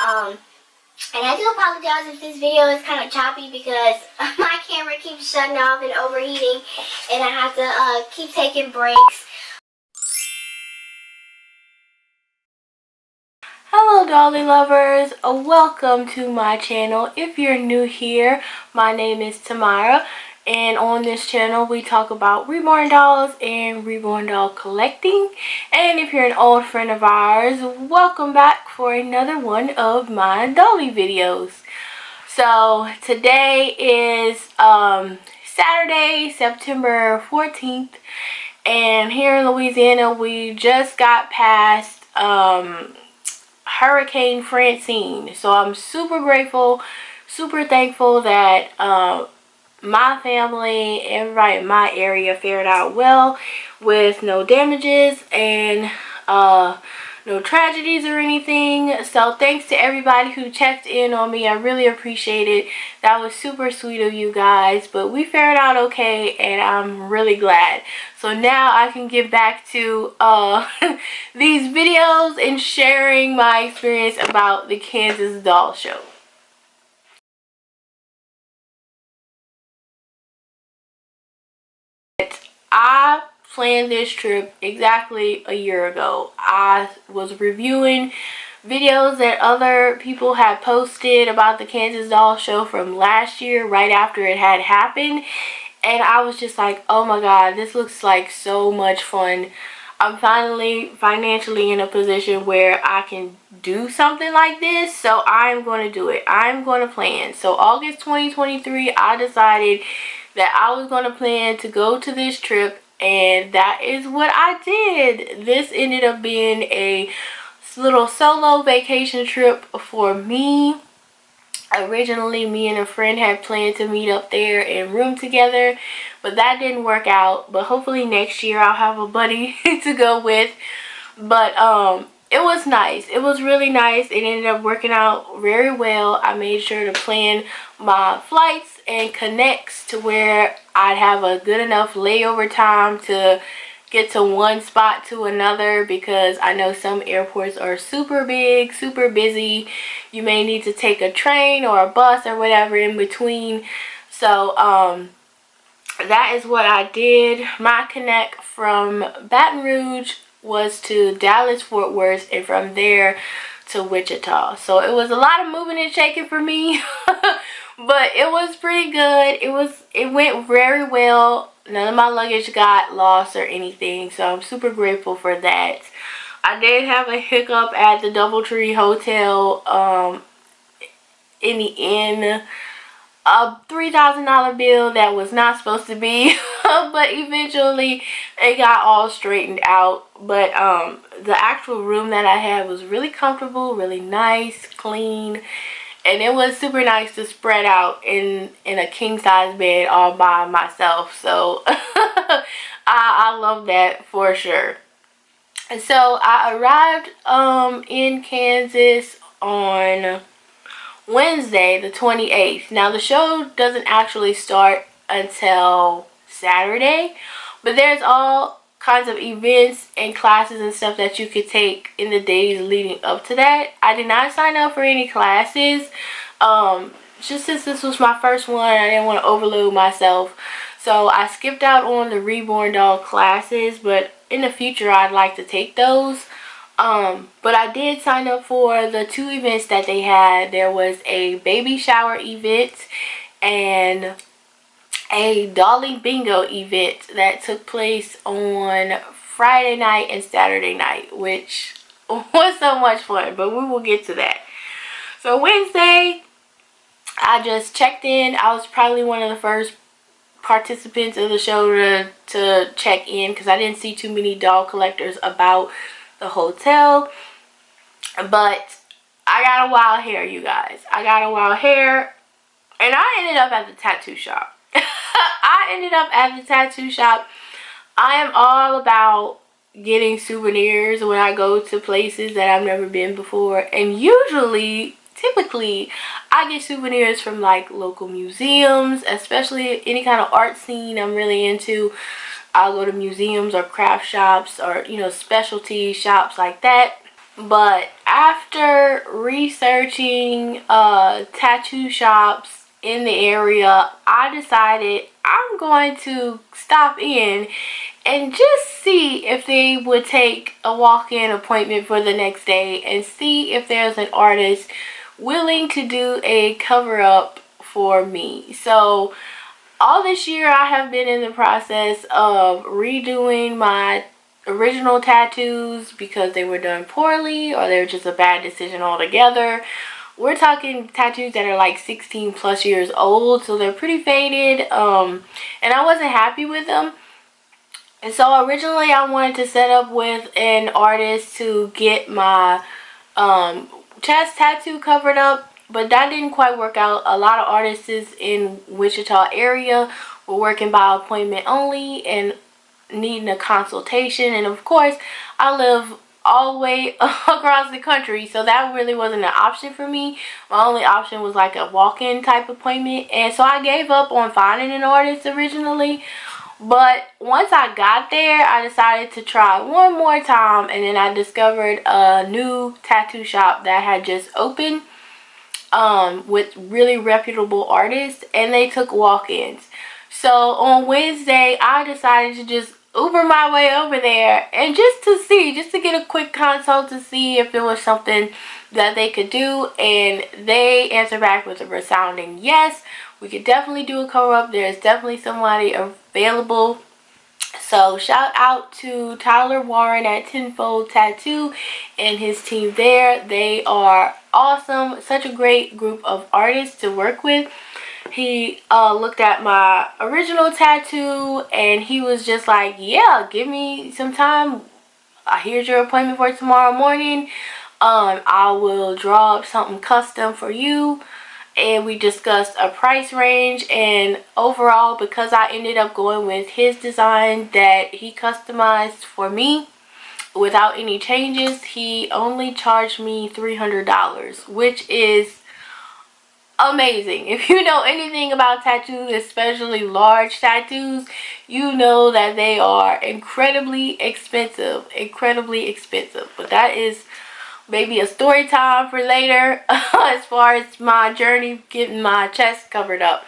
And I do apologize if this video is kind of choppy because my camera keeps shutting off and overheating, and I have to keep taking breaks. Hello dolly lovers, welcome to my channel. If you're new here, my name is Tamara, and on this channel we talk about reborn dolls and reborn doll collecting. And if you're an old friend of ours, welcome back for another one of my dolly videos. So today is Saturday, September 14th, and here in Louisiana we just got past Hurricane Francine. So I'm super grateful, super thankful that my family, everybody in my area fared out well with no damages and no tragedies or anything. So thanks to everybody who checked in on me. I really appreciate it. That was super sweet of you guys. But we fared out okay, and I'm really glad. So now I can get back to these videos and sharing my experience about the Kansas Doll Show. I planned this trip exactly a year ago. I was reviewing videos that other people had posted about the Kansas Doll Show from last year, right after it had happened, and I was just like, oh my god, this looks like so much fun. I'm finally financially in a position where I can do something like this, so I'm going to do it. I'm going to plan. So August 2023, I decided that I was going to plan to go to this trip, and that is what I did. This ended up being a little solo vacation trip for me. Originally, me and a friend had planned to meet up there and room together, but that didn't work out. But hopefully next year I'll have a buddy to go with. But it was nice. It was really nice. It ended up working out very well. I made sure to plan my flights and connects to where I'd have a good enough layover time to get to one spot to another, because I know some airports are super big, super busy. You may need to take a train or a bus or whatever in between. So that is what I did. My connect from Baton Rouge was to Dallas, Fort Worth, and from there to Wichita. So it was a lot of moving and shaking for me, but it was pretty good. It went very well. None of my luggage got lost or anything, so I'm super grateful for that. I did have a hiccup at the DoubleTree Hotel in the end. A $3,000 bill that was not supposed to be, but eventually it got all straightened out. But the actual room that I had was really comfortable, really nice, clean, and it was super nice to spread out in a king-size bed all by myself. So I love that for sure. So I arrived in Kansas on Wednesday the 28th. Now the show doesn't actually start until Saturday, but there's all kinds of events and classes and stuff that you could take in the days leading up to that. I did not sign up for any classes, just since this was my first one. I didn't want to overload myself, so I skipped out on the reborn doll classes, but in the future I'd like to take those. But I did sign up for the two events that they had. There was a baby shower event and a Dolly Bingo event that took place on Friday night and Saturday night, which was so much fun, but we will get to that. So Wednesday, I just checked in. I was probably one of the first participants of the show to check in, because I didn't see too many doll collectors about the hotel. But I got a wild hair, you guys. I got a wild hair, and I ended up at the tattoo shop. I am all about getting souvenirs when I go to places that I've never been before, and typically I get souvenirs from like local museums, especially any kind of art scene I'm really into. I'll go to museums or craft shops or, you know, specialty shops like that. But after researching tattoo shops in the area, I decided I'm going to stop in and just see if they would take a walk-in appointment for the next day and see if there's an artist willing to do a cover-up for me. So all this year I have been in the process of redoing my original tattoos because they were done poorly or they were just a bad decision altogether. We're talking tattoos that are like 16 plus years old, so they're pretty faded, and I wasn't happy with them. And so originally I wanted to set up with an artist to get my chest tattoo covered up, but that didn't quite work out. A lot of artists in Wichita area were working by appointment only and needing a consultation, and of course I live all the way across the country, so that really wasn't an option for me. My only option was like a walk-in type appointment, and so I gave up on finding an artist originally. But once I got there, I decided to try one more time, and then I discovered a new tattoo shop that had just opened with really reputable artists, and they took walk-ins. So on Wednesday, I decided to just Uber my way over there and just to get a quick consult to see if it was something that they could do, and they answered back with a resounding yes. We could definitely do a cover up. There's definitely somebody available. So shout out to Tyler Warren at Tenfold Tattoo and his team there. They are awesome. Such a great group of artists to work with. He looked at my original tattoo and he was just like, yeah, give me some time. Here's your appointment for tomorrow morning. I will draw up something custom for you. And we discussed a price range, and overall, because I ended up going with his design that he customized for me without any changes, he only charged me $300, which is amazing. If you know anything about tattoos, especially large tattoos, you know that they are incredibly expensive. But that is maybe a story time for later as far as my journey getting my chest covered up.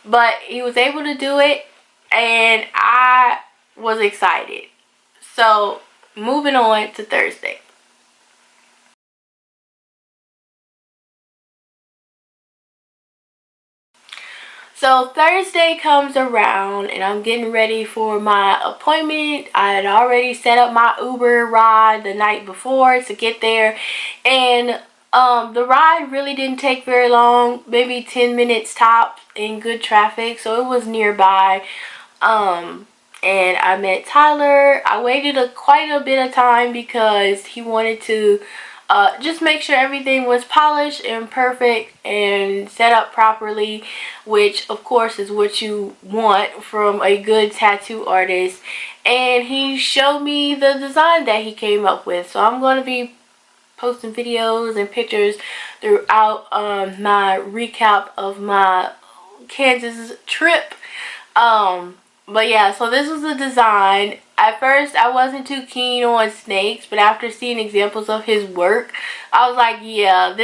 But he was able to do it, and I was excited. So moving on to Thursday. So Thursday comes around and I'm getting ready for my appointment. I had already set up my Uber ride the night before to get there, and the ride really didn't take very long, maybe 10 minutes tops in good traffic, so it was nearby. And I met Tyler. I waited quite a bit of time because he wanted to just make sure everything was polished and perfect and set up properly, which of course is what you want from a good tattoo artist. And he showed me the design that he came up with, so I'm going to be posting videos and pictures throughout my recap of my Kansas trip. But yeah, so this was the design. At first, I wasn't too keen on snakes, but after seeing examples of his work, I was like, yeah,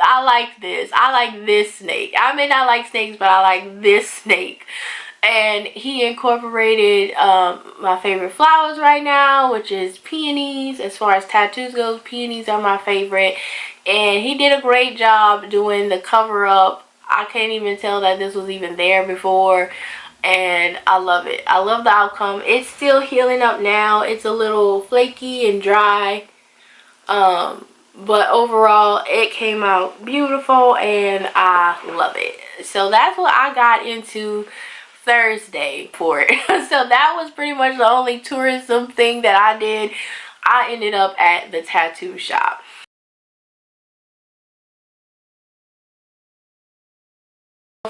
I like this. I like this snake. I may not like snakes, but I like this snake. And he incorporated my favorite flowers right now, which is peonies. As far as tattoos goes, peonies are my favorite. And he did a great job doing the cover up. I can't even tell that this was even there before. And I love it. I love the outcome. It's still healing up now. It's a little flaky and dry. But overall, it came out beautiful and I love it. So that's what I got into Thursday for it. So that was pretty much the only tourism thing that I did. I ended up at the tattoo shop.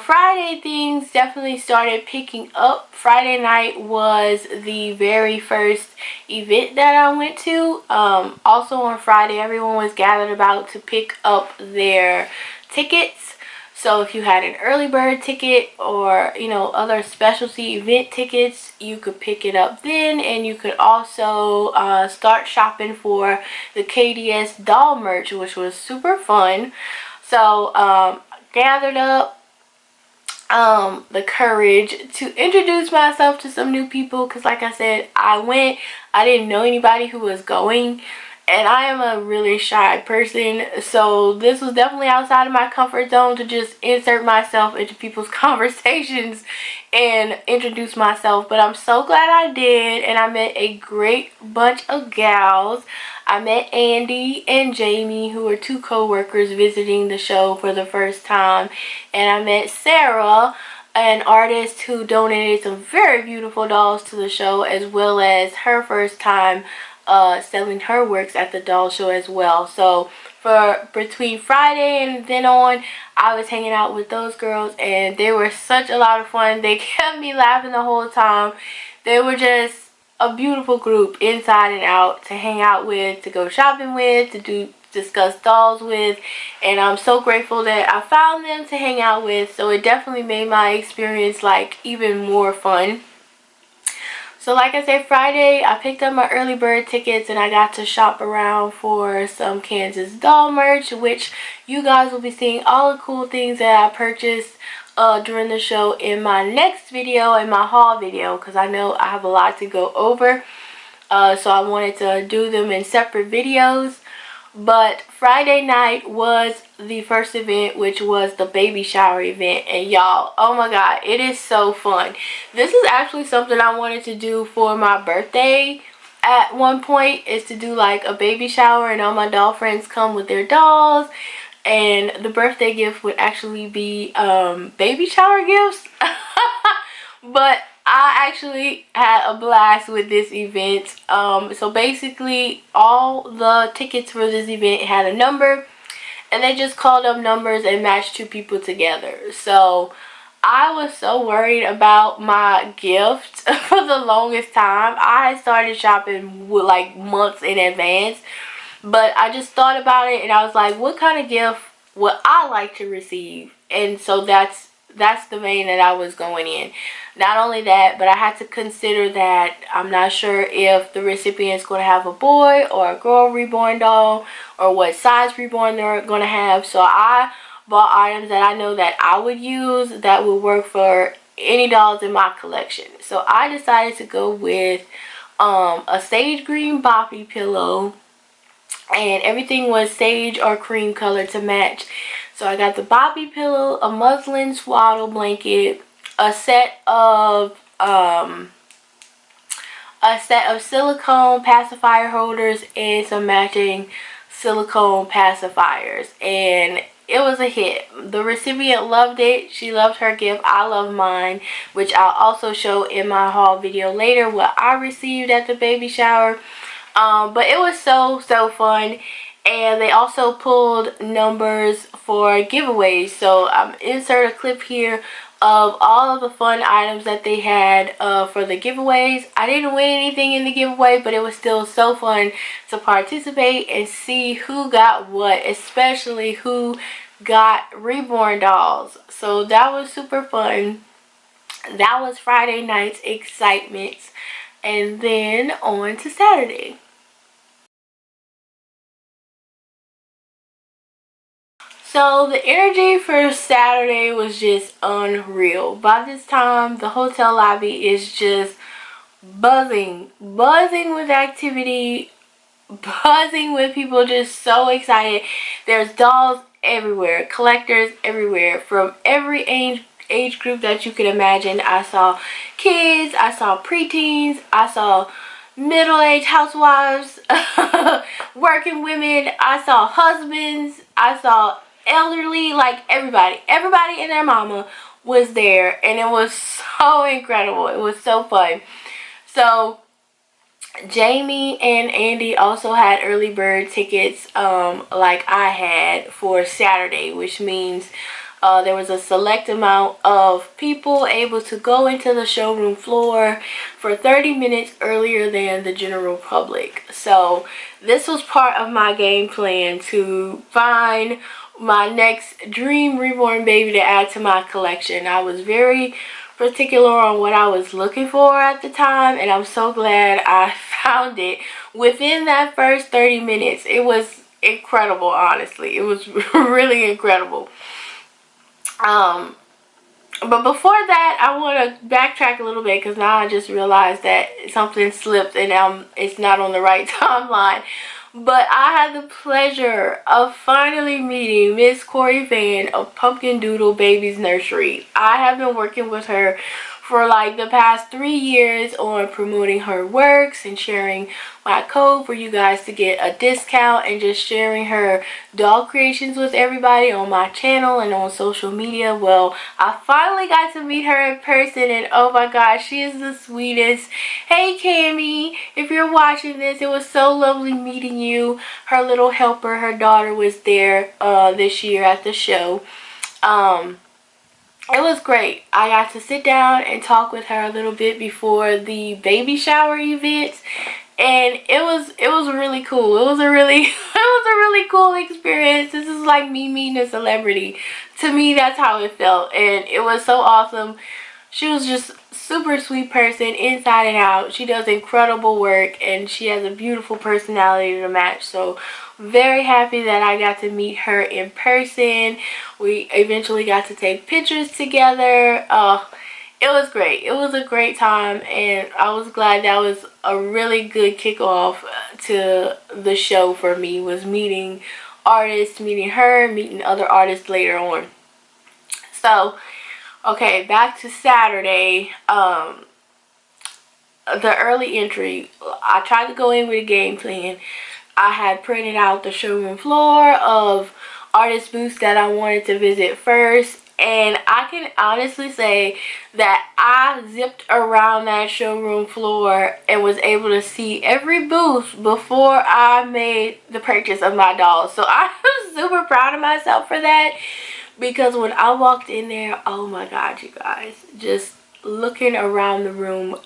Friday things definitely started picking up. Friday night was the very first event that I went to. Also on Friday, everyone was gathered about to pick up their tickets. So if you had an early bird ticket or, you know, other specialty event tickets, you could pick it up then. And you could also start shopping for the KDS doll merch, which was super fun. So gathered up the courage to introduce myself to some new people, because like I said, I didn't know anybody who was going, and I am a really shy person, so this was definitely outside of my comfort zone to just insert myself into people's conversations and introduce myself. But I'm so glad I did, and I met a great bunch of gals. I met Andy and Jamie, who were two co-workers visiting the show for the first time, and I met Sarah, an artist who donated some very beautiful dolls to the show, as well as her first time selling her works at the doll show as well. So for between Friday and then on, I was hanging out with those girls, and they were such a lot of fun. They kept me laughing the whole time. They were just a beautiful group inside and out to hang out with, to go shopping with, to discuss dolls with, and I'm so grateful that I found them to hang out with. So it definitely made my experience like even more fun. So like I said, Friday I picked up my early bird tickets and I got to shop around for some Kansas doll merch, which you guys will be seeing all the cool things that I purchased during the show in my next video, in my haul video, because I know I have a lot to go over. So I wanted to do them in separate videos. But Friday night was the first event, which was the baby shower event, and y'all, oh my god, it is so fun. This is actually something I wanted to do for my birthday at one point, is to do like a baby shower and all my doll friends come with their dolls, and the birthday gift would actually be baby shower gifts. But I actually had a blast with this event. So basically all the tickets for this event had a number, and they just called up numbers and matched two people together. So I was so worried about my gift for the longest time. I started shopping with like months in advance, but I just thought about it and I was like, what kind of gift would I like to receive? And so that's the vein that I was going in. Not only that, but I had to consider that I'm not sure if the recipient's going to have a boy or a girl reborn doll, or what size reborn they're going to have. So I bought items that I know that I would use, that would work for any dolls in my collection. So I decided to go with a sage green boppy pillow, and everything was sage or cream color to match. So I got the boppy pillow, a muslin swaddle blanket, a set of silicone pacifier holders, and some matching silicone pacifiers, and it was a hit. The recipient loved it. She loved her gift. I love mine, which I'll also show in my haul video later what I received at the baby shower. But it was so fun. And they also pulled numbers for giveaways. So insert a clip here of all of the fun items that they had for the giveaways. I didn't win anything in the giveaway, but it was still so fun to participate and see who got what, especially who got reborn dolls. So that was super fun. That was Friday night's excitement. And then on to Saturday. So the energy for Saturday was just unreal. By this time, the hotel lobby is just buzzing with activity, buzzing with people just so excited. There's dolls everywhere, collectors everywhere, from every age group that you could imagine. I saw kids, I saw preteens, I saw middle-aged housewives, working women, I saw husbands, I saw elderly, like everybody and their mama was there, and it was so incredible. It was so fun. So Jamie and Andy also had early bird tickets like I had for Saturday, which means there was a select amount of people able to go into the showroom floor for 30 minutes earlier than the general public. So this was part of my game plan to find my next dream reborn baby to add to my collection. I was very particular on what I was looking for at the time, and I'm so glad I found it within that first 30 minutes. It was incredible, honestly. It was really incredible. But before that, I want to backtrack a little bit, because now I just realized that something slipped and it's not on the right timeline. But I had the pleasure of finally meeting Miss Kory Fann of Pumpkin Doodle Babies Nursery. I have been working with her for like the past 3 years on promoting her works and sharing my code for you guys to get a discount, and just sharing her doll creations with everybody on my channel and on social media. Well, I finally got to meet her in person, and oh my gosh, she is the sweetest. Hey Cammy, if you're watching this, it was so lovely meeting you. Her little helper, her daughter, was there this year at the show. It was great. I got to sit down and talk with her a little bit before the baby shower events, and it was really cool. It was a really cool experience. This is like me meeting a celebrity. To me, that's how it felt, and it was so awesome. She was just super sweet person inside and out. She does incredible work, and she has a beautiful personality to match. So very happy that I got to meet her in person. We eventually got to take pictures together. It was great. It was a great time, and I was glad that was a really good kickoff to the show for me, was meeting artists, meeting her, meeting other artists later on. So, okay, back to Saturday. The early entry, I tried to go in with a game plan. I had printed out the showroom floor of artist booths that I wanted to visit first, and I can honestly say that I zipped around that showroom floor and was able to see every booth before I made the purchase of my dolls. So I'm super proud of myself for that, because when I walked in there, oh my god, you guys, just looking around the room,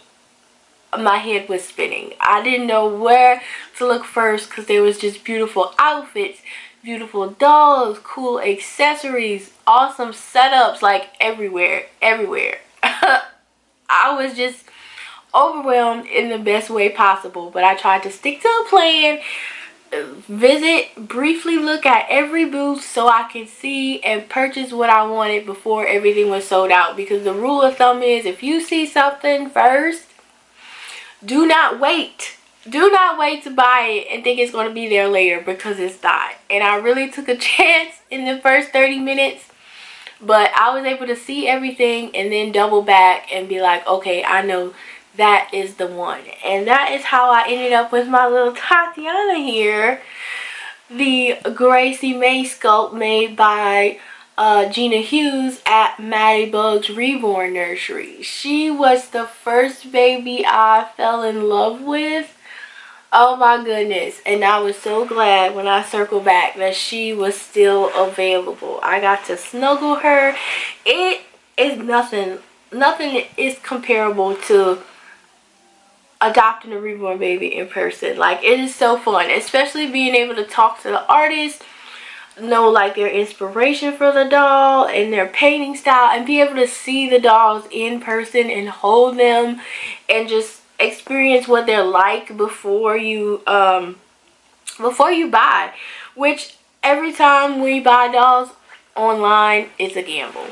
my head was spinning. I didn't know where to look first, because there was just beautiful outfits, beautiful dolls, cool accessories, awesome setups, like everywhere. I was just overwhelmed in the best way possible, but I tried to stick to a plan, visit, briefly look at every booth so I could see and purchase what I wanted before everything was sold out, because the rule of thumb is, if you see something first, do not wait. Do not wait to buy it and think it's going to be there later, because it's not. And I really took a chance in the first 30 minutes, but I was able to see everything and then double back and be like, okay, I know that is the one. And that is how I ended up with my little Tatiana here, the Gracie May sculpt made by Gina Hughes at Maddie Bug's Reborn Nursery. She was the first baby I fell in love with. Oh my goodness. And I was so glad when I circled back that she was still available. I got to snuggle her. It is nothing is comparable to adopting a reborn baby in person. Like, it is so fun, especially being able to talk to the artist, know like their inspiration for the doll and their painting style, and be able to see the dolls in person and hold them and just experience what they're like before you buy. Which every time we buy dolls online, it's a gamble.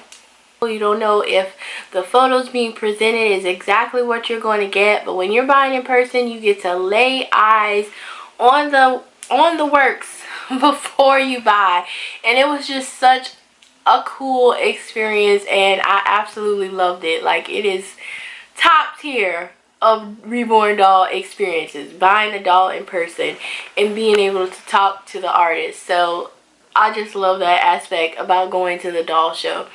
You don't know if the photos being presented is exactly what you're going to get, but when you're buying in person, you get to lay eyes on the works before you buy. And it was just such a cool experience, and I absolutely loved it. Like, it is top tier of reborn doll experiences, buying a doll in person and being able to talk to the artist. So I just love that aspect about going to the doll show.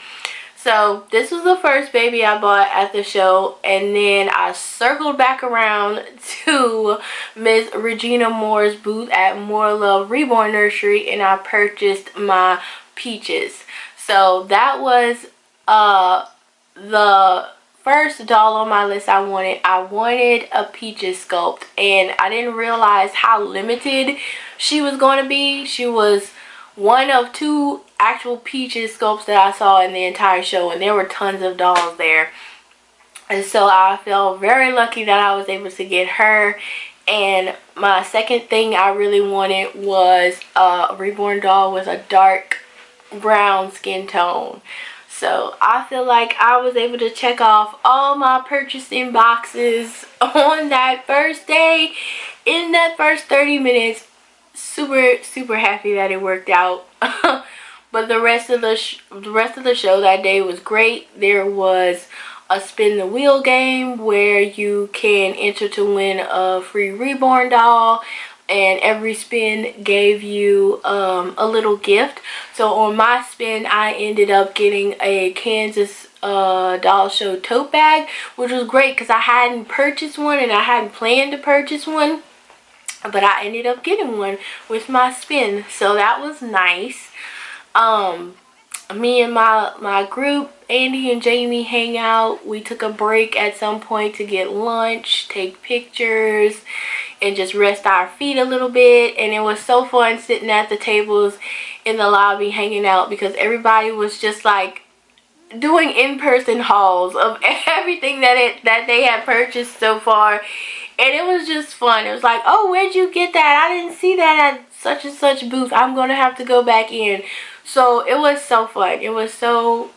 So this was the first baby I bought at the show, and then I circled back around to Miss Regina Moore's booth at More Love Reborn Nursery, and I purchased my Peaches. So that was the first doll on my list I wanted. I wanted a Peaches sculpt, and I didn't realize how limited she was going to be. She was one of 2 actual Peaches sculpts that I saw in the entire show, and there were tons of dolls there. And so I felt very lucky that I was able to get her. And my second thing I really wanted was a reborn doll with a dark brown skin tone. So I feel like I was able to check off all my purchasing boxes on that first day, in that first 30 minutes. Super happy that it worked out. But the rest of the show that day was great. There was a spin the wheel game where you can enter to win a free reborn doll, and every spin gave you a little gift. So on my spin, I ended up getting a Kansas doll show tote bag, which was great because I hadn't purchased one and I hadn't planned to purchase one, but I ended up getting one with my spin, so that was nice. Me and my group, Andy and Jamie, hang out. We took a break at some point to get lunch, take pictures, and just rest our feet a little bit. And it was so fun sitting at the tables in the lobby hanging out, because everybody was just like doing in-person hauls of everything that they had purchased so far. And it was just fun. It was like, oh, where'd you get that? I didn't see that at such and such booth. I'm gonna have to go back in. So it was so fun. It was so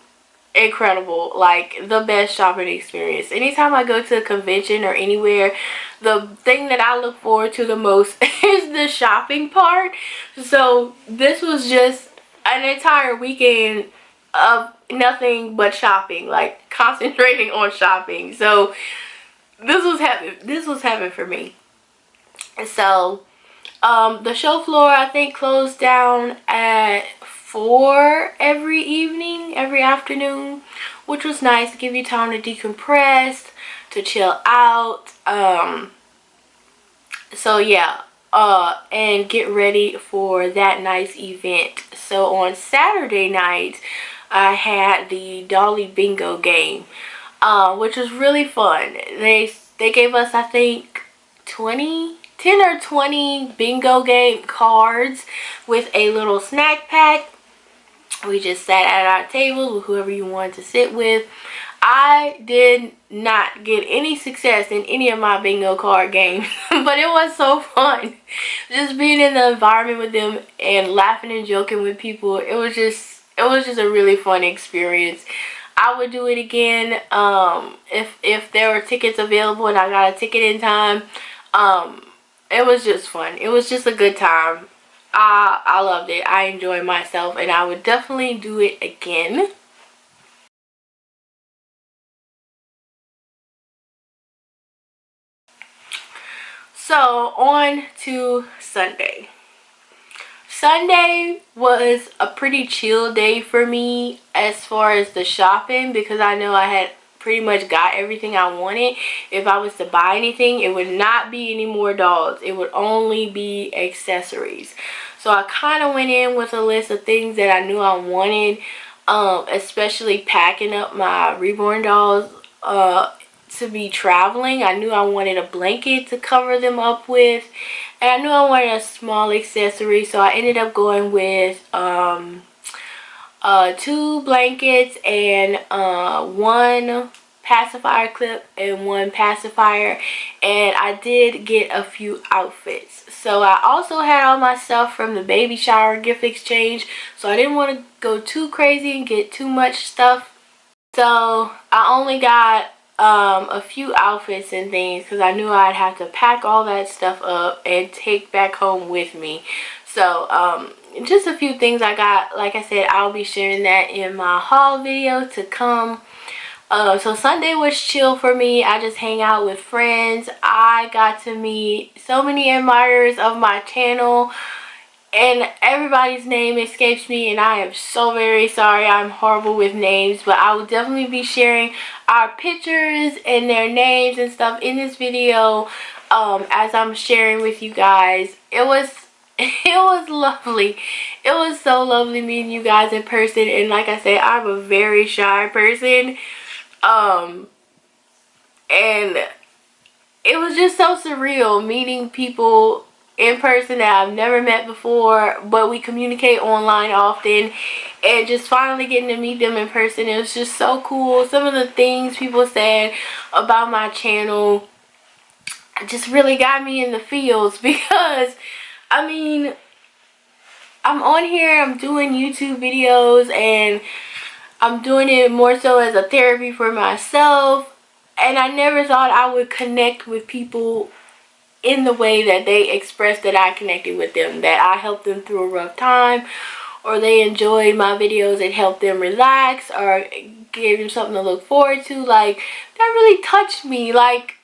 incredible. Like, the best shopping experience. Anytime I go to a convention or anywhere, the thing that I look forward to the most is the shopping part. So this was just an entire weekend of nothing but shopping, like concentrating on shopping. So this was heaven for me. And so the show floor, I think, closed down at 4 every afternoon, which was nice to give you time to decompress, to chill out. So yeah, and get ready for that nice event. So on Saturday night, I had the Dolly Bingo game, which was really fun. They gave us, I think, 10 or 20 bingo game cards with a little snack pack. We just sat at our tables with whoever you wanted to sit with. I did not get any success in any of my bingo card games, but it was so fun. Just being in the environment with them and laughing and joking with people, it was just a really fun experience. I would do it again if there were tickets available and I got a ticket in time. It was just fun. It was just a good time. I loved it. I enjoyed myself, and I would definitely do it again. So on to Sunday. Sunday was a pretty chill day for me as far as the shopping, because I know I had pretty much got everything I wanted. If I was to buy anything, it would not be any more dolls. It would only be accessories. So I kind of went in with a list of things that I knew I wanted, especially packing up my reborn dolls to be traveling. I knew I wanted a blanket to cover them up with, and I knew I wanted a small accessory, so I ended up going with 2 blankets and 1 pacifier clip and 1 pacifier, and I did get a few outfits. So I also had all my stuff from the baby shower gift exchange, so I didn't want to go too crazy and get too much stuff. So I only got a few outfits and things, because I knew I'd have to pack all that stuff up and take back home with me. So just a few things I got. Like I said, I'll be sharing that in my haul video to come. So Sunday was chill for me. I just hang out with friends. I got to meet so many admirers of my channel, and everybody's name escapes me, and I am so very sorry. I'm horrible with names, but I will definitely be sharing our pictures and their names and stuff in this video as I'm sharing with you guys. It was lovely. It was so lovely meeting you guys in person, and like I said, I'm a very shy person, and it was just so surreal meeting people in person that I've never met before, but we communicate online often, and just finally getting to meet them in person, it was just so cool. Some of the things people said about my channel just really got me in the feels, because I mean, I'm on here, I'm doing YouTube videos, and I'm doing it more so as a therapy for myself, and I never thought I would connect with people in the way that they expressed that I connected with them, that I helped them through a rough time, or they enjoyed my videos and helped them relax, or gave them something to look forward to. Like, that really touched me. Like,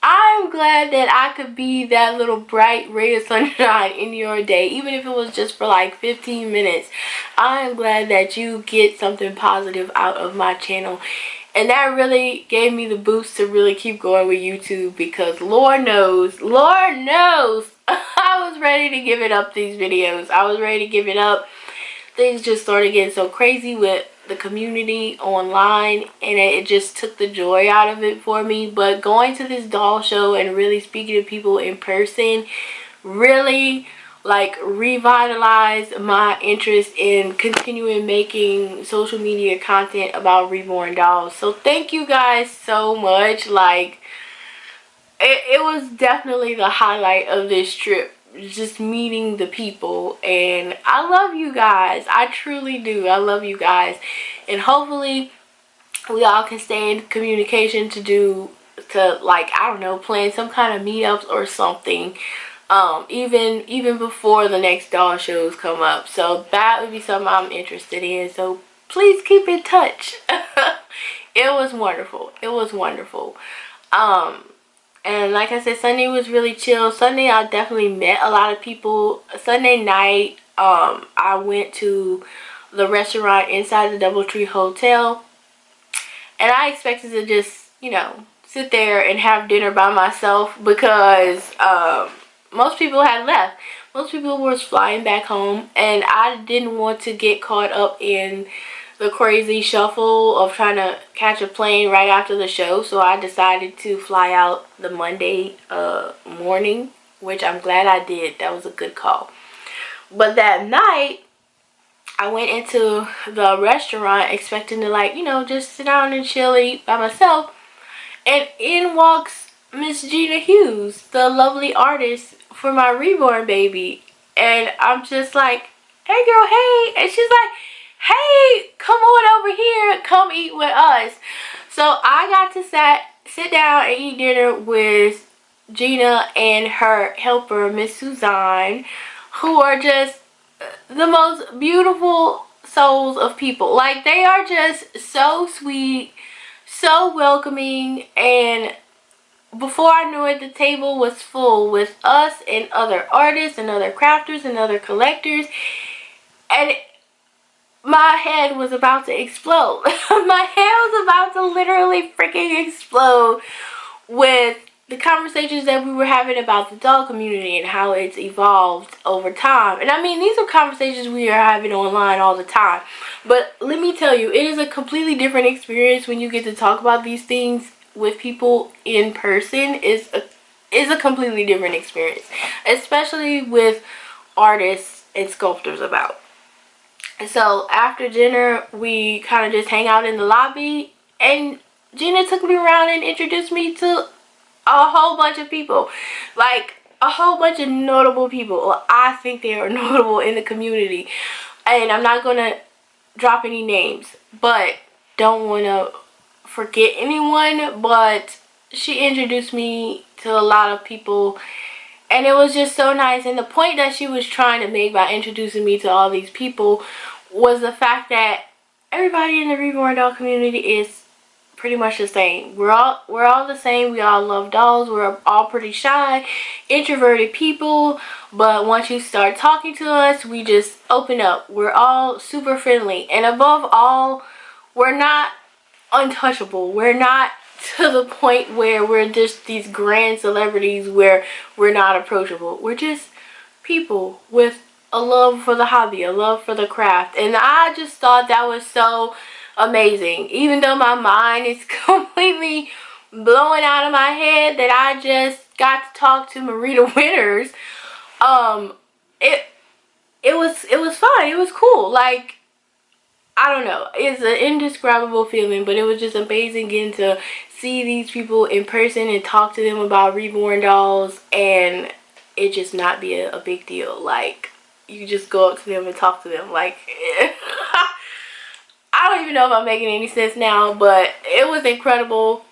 I'm glad that I could be that little bright ray of sunshine in your day, even if it was just for like 15 minutes. I am glad that you get something positive out of my channel. And that really gave me the boost to really keep going with YouTube, because Lord knows, I was ready to give it up these videos. I was ready to give it up. Things just started getting so crazy with the community online, and it just took the joy out of it for me. But going to this doll show and really speaking to people in person really like revitalized my interest in continuing making social media content about reborn dolls. So thank you guys so much. Like, it was definitely the highlight of this trip, just meeting the people, and I love you guys. I truly do. I love you guys, and hopefully we all can stay in communication to like, I don't know, plan some kind of meetups or something, even before the next doll shows come up. So that would be something I'm interested in, so please keep in touch. It was wonderful. It was wonderful. And like I said, Sunday was really chill. Sunday I definitely met a lot of people. Sunday night, I went to the restaurant inside the DoubleTree Hotel, and I expected to just, you know, sit there and have dinner by myself, because most people had left. Most people were flying back home, and I didn't want to get caught up in the crazy shuffle of trying to catch a plane right after the show. So I decided to fly out the Monday morning, which I'm glad I did. That was a good call. But that night, I went into the restaurant expecting to, like, you know, just sit down and chill and eat by myself. And in walks Miss Gina Hughes, the lovely artist for my reborn baby. And I'm just like, hey girl, hey. And she's like, hey, come on over here, come eat with us. So I got to sit down and eat dinner with Gina and her helper, Miss Suzanne, who are just the most beautiful souls of people. Like, they are just so sweet, so welcoming, and before I knew it, the table was full with us and other artists and other crafters and other collectors, and my head was about to explode. My head was about to literally freaking explode with the conversations that we were having about the doll community and how it's evolved over time. And I mean, these are conversations we are having online all the time. But let me tell you, it is a completely different experience when you get to talk about these things with people in person. Is a completely different experience, especially with artists and sculptors about. So after dinner, we kind of just hang out in the lobby, and Gina took me around and introduced me to a whole bunch of people, like a whole bunch of notable people. Well, I think they are notable in the community, and I'm not gonna drop any names, but don't want to forget anyone. But she introduced me to a lot of people, and it was just so nice. And the point that she was trying to make by introducing me to all these people was the fact that everybody in the reborn doll community is pretty much the same. We're all the same. We all love dolls. We're all pretty shy, introverted people, but once you start talking to us, we just open up. We're all super friendly, and above all, we're not untouchable. We're not to the point where we're just these grand celebrities where we're not approachable. We're just people with a love for the hobby, a love for the craft, and I just thought that was so amazing. Even though my mind is completely blowing out of my head that I just got to talk to Marita Winters, It was fun. It was cool. Like, I don't know. It's an indescribable feeling, but it was just amazing getting to see these people in person and talk to them about reborn dolls, and it just not be a big deal. Like, you just go up to them and talk to them. Like, I don't even know if I'm making any sense now, but it was incredible.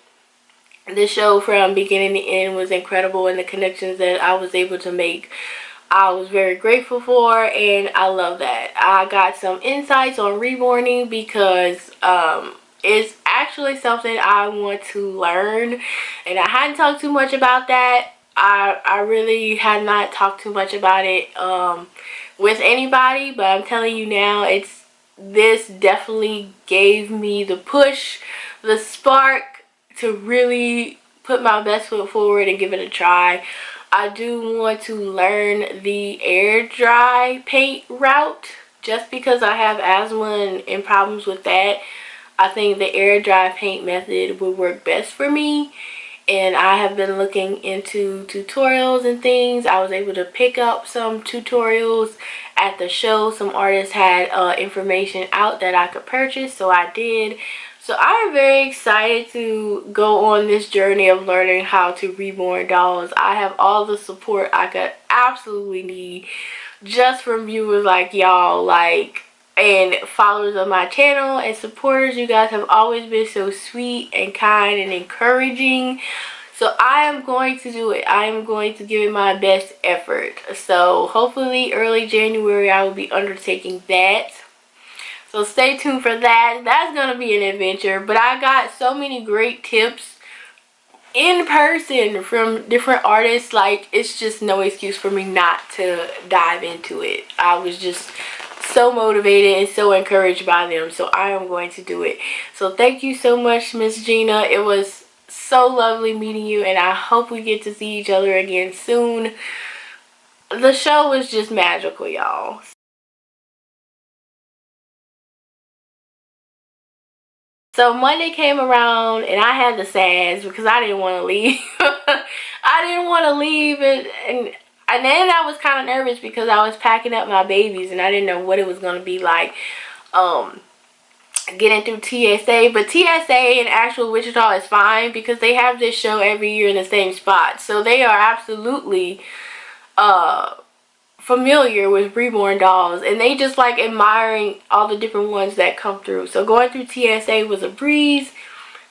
The show from beginning to end was incredible, and the connections that I was able to make, I was very grateful for, and I love that. I got some insights on reborning because it's actually something I want to learn, and I hadn't talked too much about that. I really had not talked too much about it with anybody, but I'm telling you now, this definitely gave me the push, the spark to really put my best foot forward and give it a try. I do want to learn the air dry paint route just because I have asthma and problems with that. I think the air dry paint method would work best for me, and I have been looking into tutorials and things. I was able to pick up some tutorials at the show. Some artists had information out that I could purchase, so I did. So I'm very excited to go on this journey of learning how to reborn dolls. I have all the support I could absolutely need just from viewers like y'all, like, and followers of my channel and supporters. You guys have always been so sweet and kind and encouraging. So I am going to do it. I am going to give it my best effort. So hopefully early January I will be undertaking that. So stay tuned for that. That's going to be an adventure. But I got so many great tips in person from different artists. Like, it's just no excuse for me not to dive into it. I was just so motivated and so encouraged by them. So I am going to do it. So thank you so much, Miss Gina. It was so lovely meeting you, and I hope we get to see each other again soon. The show was just magical, y'all. So Monday came around and I had the sads because I didn't want to leave. I didn't want to leave, and then I was kind of nervous because I was packing up my babies and I didn't know what it was going to be like getting through TSA. But TSA in actual Wichita is fine because they have this show every year in the same spot. So they are absolutely familiar with reborn dolls, and they just like admiring all the different ones that come through. So going through TSA was a breeze.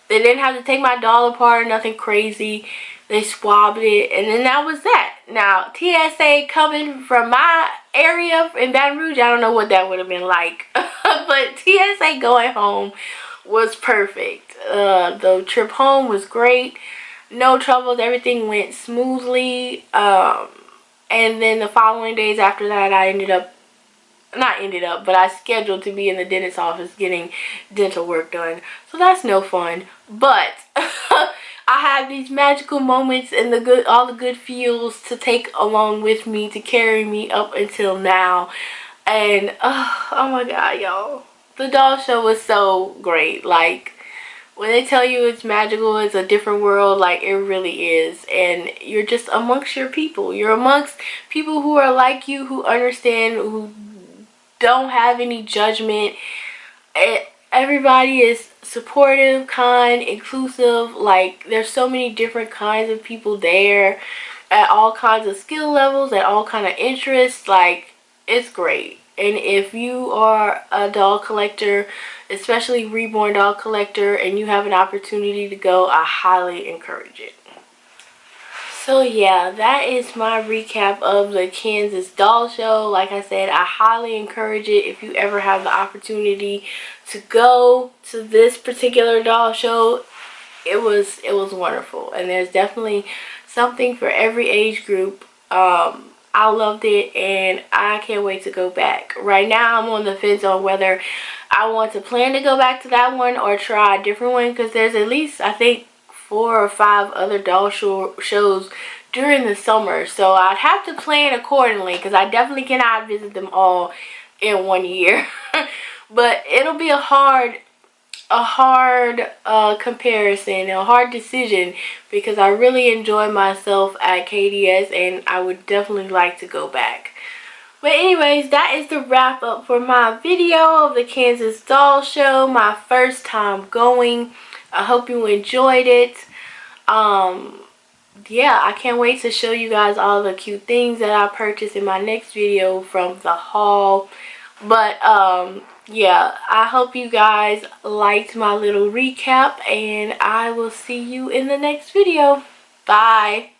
They didn't have to take my doll apart or nothing crazy. They swabbed it, and then that was that. Now TSA coming from my area in Baton Rouge, I don't know what that would have been like. But TSA going home was perfect. The trip home was great. No troubles. Everything went smoothly. And then the following days after that, but I scheduled to be in the dentist's office getting dental work done. So that's no fun. But I have these magical moments and all the good feels to take along with me to carry me up until now. And oh my god, y'all, the doll show was so great. Like, when they tell you it's magical, it's a different world, like, it really is. And you're just amongst your people. You're amongst people who are like you, who understand, who don't have any judgment. Everybody is supportive, kind, inclusive. Like, there's so many different kinds of people there at all kinds of skill levels, at all kind of interests. Like, it's great. And if you are a doll collector, especially reborn doll collector, and you have an opportunity to go, I highly encourage it. So yeah, that is my recap of the Kansas Doll Show. Like I said, I highly encourage it if you ever have the opportunity to go to this particular doll show. It was wonderful, and there's definitely something for every age group. I loved it, and I can't wait to go back. Right now, I'm on the fence on whether I want to plan to go back to that one or try a different one, because there's at least, I think, 4 or 5 other doll shows during the summer. So I'd have to plan accordingly, because I definitely cannot visit them all in one year. But it'll be a hard a hard comparison, a hard decision, because I really enjoy myself at KDS and I would definitely like to go back. But anyways, that is the wrap up for my video of the Kansas Doll Show, my first time going. I hope you enjoyed it. Yeah, I can't wait to show you guys all the cute things that I purchased in my next video from the haul. But yeah, I hope you guys liked my little recap, and I will see you in the next video. Bye.